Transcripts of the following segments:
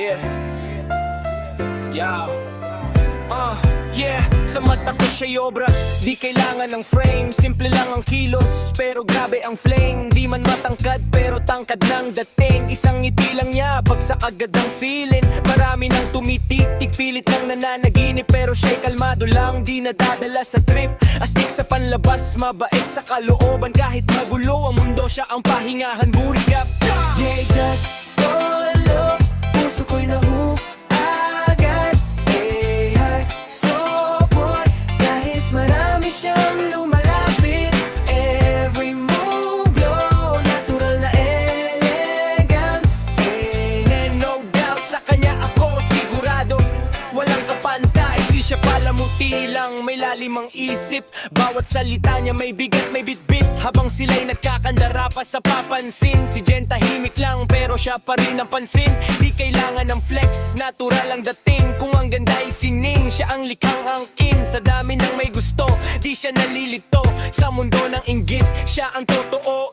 Yeah. Yeah. Yeah. Sa mata ko siya'y obra, di kailangan ng frame. Simple lang ang kilos, pero grabe ang flame. Di man matangkad, pero tangkad ng dating. Isang ngiti lang niya, bagsak agad ang feeling. Marami nang tumititik, pilit nang nananaginip, pero siya'y kalmado lang, di nadadala sa trip. Astig sa panlabas, mabait sa kalooban. Kahit magulo ang mundo, siya ang pahingahan. Burigap Jay just follow, puso ko'y nahook agad. Hey, hi, support, kahit marami siyang lumalapit. Every move, blow, natural na elegant. And no doubt, sa kanya ako sigurado, walang kapantay. Di siya palamuti lang, may lalim ang isip. Bawat salita niya may bigat, may bitbit. Habang sila'y nagkakandara pa sa papansin. Si Jen tahimik lang, pero siya pa rin ang pansin. Di kailangan ng flex, natural ang dating. Kung ang ganda ay sining, siya ang likhang angkin. Sa dami ng may gusto, di siya nalilito. Sa mundo ng inggit, siya ang totoo.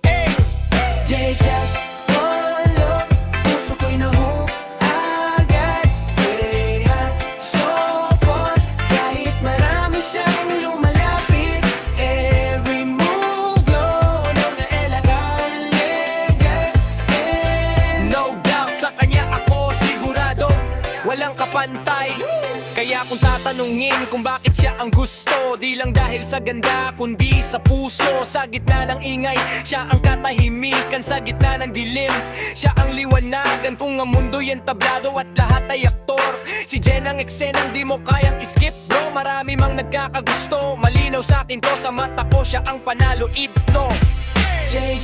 Jay just follow, puso ko'y nahook agad. Hey, hi, support, kahit marami siyang lumalapit. Every move, glow, na elegant. No doubt, sa kanya ako sigurado, walang kapantay. Kaya kung tatanungin kung bakit siya ang gusto, di lang dahil sa ganda, kundi sa puso. Sa gitna ng ingay, siya ang katahimikan. Sa gitna ng dilim, siya ang liwanagan. Kung ang mundo'y entablado at lahat ay aktor, si Jen ang eksenang di mo kayang iskip, bro. Marami mang nagkakagusto, malinaw sa akin to. Sa mata ko, siya ang panalo, ito. Jay